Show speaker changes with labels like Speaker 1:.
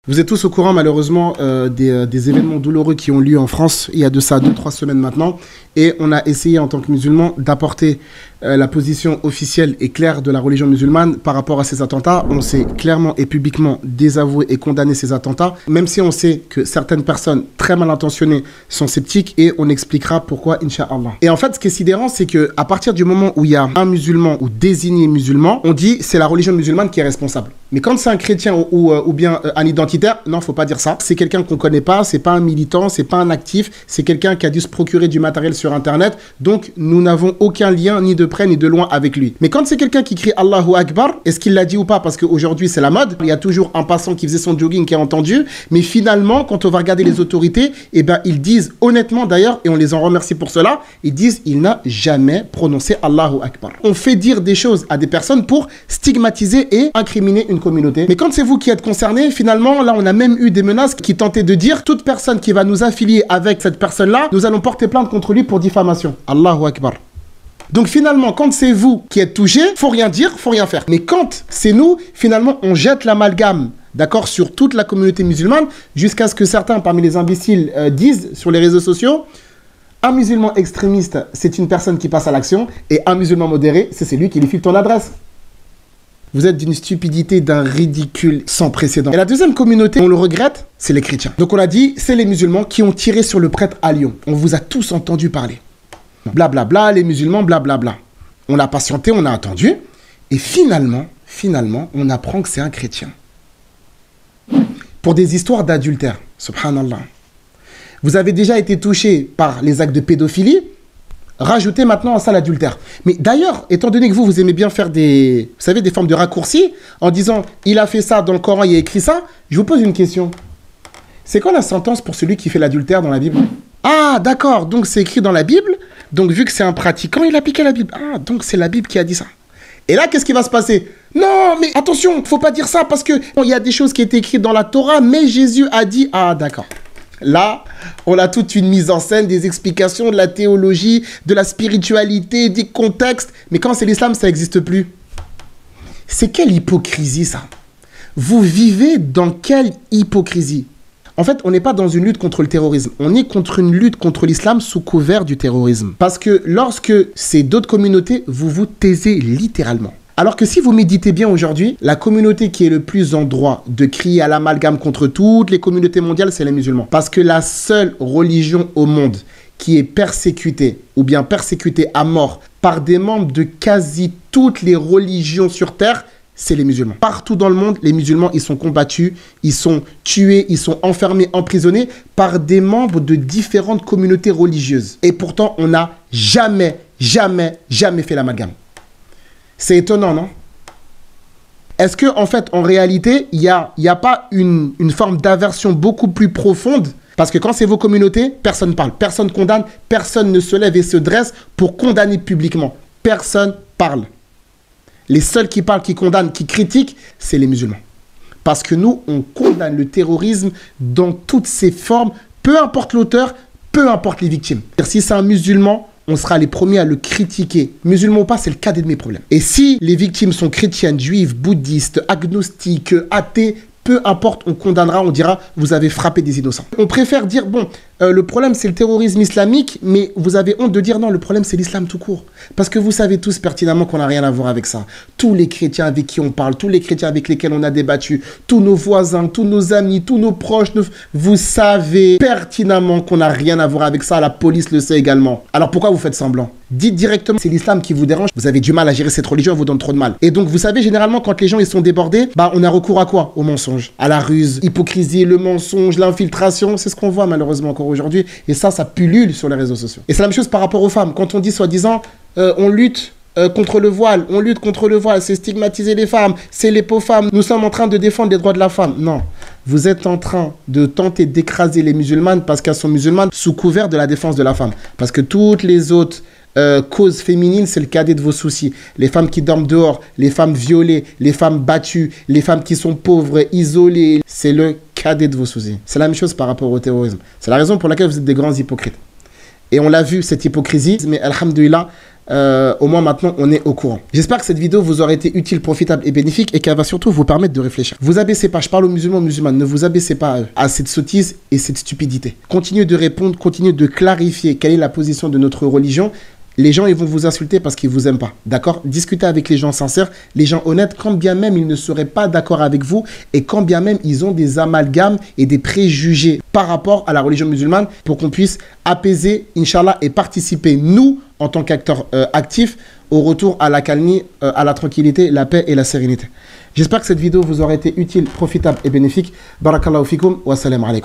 Speaker 1: Vous êtes tous au courant malheureusement des événements douloureux qui ont lieu en France il y a de ça 2-3 semaines maintenant, et on a essayé en tant que musulmans d'apporter la position officielle et claire de la religion musulmane par rapport à ces attentats. On s'est clairement et publiquement désavoué et condamné ces attentats, même si on sait que certaines personnes très mal intentionnées sont sceptiques, et on expliquera pourquoi, Inch'Allah. Et en fait, ce qui est sidérant, c'est qu'à partir du moment où il y a un musulman ou désigné musulman, on dit c'est la religion musulmane qui est responsable. Mais quand c'est un chrétien ou bien un identitaire, non, faut pas dire ça. C'est quelqu'un qu'on connaît pas, c'est pas un militant, c'est pas un actif, c'est quelqu'un qui a dû se procurer du matériel sur Internet. Donc, nous n'avons aucun lien, ni de près ni de loin, avec lui. Mais quand c'est quelqu'un qui crie Allahu Akbar, est-ce qu'il l'a dit ou pas? Parce qu'aujourd'hui, c'est la mode. Il y a toujours un passant qui faisait son jogging qui a entendu. Mais finalement, quand on va regarder les autorités, eh ben, ils disent honnêtement d'ailleurs, et on les en remercie pour cela, ils disent il n'a jamais prononcé Allahu Akbar. On fait dire des choses à des personnes pour stigmatiser et incriminer une communauté. Mais quand c'est vous qui êtes concerné, finalement, là, on a même eu des menaces qui tentaient de dire toute personne qui va nous affilier avec cette personne-là, nous allons porter plainte contre lui pour diffamation. Allahu Akbar. Donc finalement, quand c'est vous qui êtes touché, faut rien dire, faut rien faire. Mais quand c'est nous, finalement, on jette l'amalgame, d'accord, sur toute la communauté musulmane, jusqu'à ce que certains parmi les imbéciles disent sur les réseaux sociaux, un musulman extrémiste, c'est une personne qui passe à l'action, et un musulman modéré, c'est celui qui lui file ton adresse. Vous êtes d'une stupidité, d'un ridicule sans précédent. Et la deuxième communauté, on le regrette, c'est les chrétiens. Donc on a dit, c'est les musulmans qui ont tiré sur le prêtre à Lyon. On vous a tous entendu parler. Blablabla, bla bla, les musulmans, blablabla. Bla bla. On a patienté, on a attendu. Et finalement, on apprend que c'est un chrétien. Pour des histoires d'adultère, subhanallah. Vous avez déjà été touché par les actes de pédophilie, rajoutez maintenant à ça l'adultère. Mais d'ailleurs, étant donné que vous aimez bien faire des formes de raccourcis, en disant, il a fait ça, dans le Coran, il y a écrit ça, je vous pose une question. C'est quoi la sentence pour celui qui fait l'adultère dans la Bible? Ah, d'accord, donc c'est écrit dans la Bible, donc vu que c'est un pratiquant, il appliquait la Bible. Ah, donc c'est la Bible qui a dit ça. Et là, qu'est-ce qui va se passer? Non, mais attention, il ne faut pas dire ça, parce que il y a des choses qui étaient écrites dans la Torah, mais Jésus a dit, ah, d'accord. Là, on a toute une mise en scène, des explications de la théologie, de la spiritualité, des contextes. Mais quand c'est l'islam, ça n'existe plus. C'est quelle hypocrisie, ça? Vous vivez dans quelle hypocrisie? En fait, on n'est pas dans une lutte contre le terrorisme. On est contre une lutte contre l'islam sous couvert du terrorisme. Parce que lorsque c'est d'autres communautés, vous vous taisez littéralement. Alors que si vous méditez bien aujourd'hui, la communauté qui est le plus en droit de crier à l'amalgame contre toutes les communautés mondiales, c'est les musulmans. Parce que la seule religion au monde qui est persécutée, ou bien persécutée à mort, par des membres de quasi toutes les religions sur Terre, c'est les musulmans. Partout dans le monde, les musulmans, ils sont combattus, ils sont tués, ils sont enfermés, emprisonnés par des membres de différentes communautés religieuses. Et pourtant, on n'a jamais fait l'amalgame. C'est étonnant, non? Est-ce que, en fait, en réalité, il n'y a pas une forme d'aversion beaucoup plus profonde? Parce que quand c'est vos communautés, personne ne parle, personne condamne, personne ne se lève et se dresse pour condamner publiquement. Personne parle. Les seuls qui parlent, qui condamnent, qui critiquent, c'est les musulmans. Parce que nous, on condamne le terrorisme dans toutes ses formes, peu importe l'auteur, peu importe les victimes. Si c'est un musulman, on sera les premiers à le critiquer. Musulman ou pas, c'est le cadet de mes problèmes. Et si les victimes sont chrétiennes, juives, bouddhistes, agnostiques, athées, peu importe, on condamnera, on dira, vous avez frappé des innocents. On préfère dire, bon, le problème c'est le terrorisme islamique, mais vous avez honte de dire non, le problème c'est l'islam tout court. Parce que vous savez tous pertinemment qu'on n'a rien à voir avec ça. Tous les chrétiens avec qui on parle, tous les chrétiens avec lesquels on a débattu, tous nos voisins, tous nos amis, tous nos proches, vous savez pertinemment qu'on n'a rien à voir avec ça, la police le sait également. Alors pourquoi vous faites semblant? Dites directement, c'est l'islam qui vous dérange, vous avez du mal à gérer cette religion, elle vous donne trop de mal. Et donc vous savez, généralement quand les gens ils sont débordés, bah on a recours à quoi? Au mensonge, à la ruse, hypocrisie, le mensonge, l'infiltration, c'est ce qu'on voit malheureusement encore aujourd'hui. Et ça pullule sur les réseaux sociaux. Et c'est la même chose par rapport aux femmes. Quand on dit soi-disant, on lutte contre le voile, c'est stigmatiser les femmes, c'est les pauvres femmes, nous sommes en train de défendre les droits de la femme. Non, vous êtes en train de tenter d'écraser les musulmanes parce qu'elles sont musulmanes sous couvert de la défense de la femme. Parce que toutes les autres causes féminines, c'est le cadet de vos soucis. Les femmes qui dorment dehors, les femmes violées, les femmes battues, les femmes qui sont pauvres, isolées, c'est le cadet de vos soucis. C'est la même chose par rapport au terrorisme. C'est la raison pour laquelle vous êtes des grands hypocrites. Et on l'a vu, cette hypocrisie, mais alhamdoulilah, au moins maintenant on est au courant. J'espère que cette vidéo vous aura été utile, profitable et bénéfique et qu'elle va surtout vous permettre de réfléchir. Vous abaissez pas, je parle aux musulmans, musulmanes, ne vous abaissez pas à cette sottise et cette stupidité. Continuez de répondre, continuez de clarifier quelle est la position de notre religion. Les gens, ils vont vous insulter parce qu'ils ne vous aiment pas, d'accord? Discutez avec les gens sincères, les gens honnêtes, quand bien même ils ne seraient pas d'accord avec vous et quand bien même ils ont des amalgames et des préjugés par rapport à la religion musulmane pour qu'on puisse apaiser, Inch'Allah, et participer, nous, en tant qu'acteurs actifs, au retour à la calmie, à la tranquillité, la paix et la sérénité. J'espère que cette vidéo vous aura été utile, profitable et bénéfique. Barakallahu fikoum wa salam alaikum.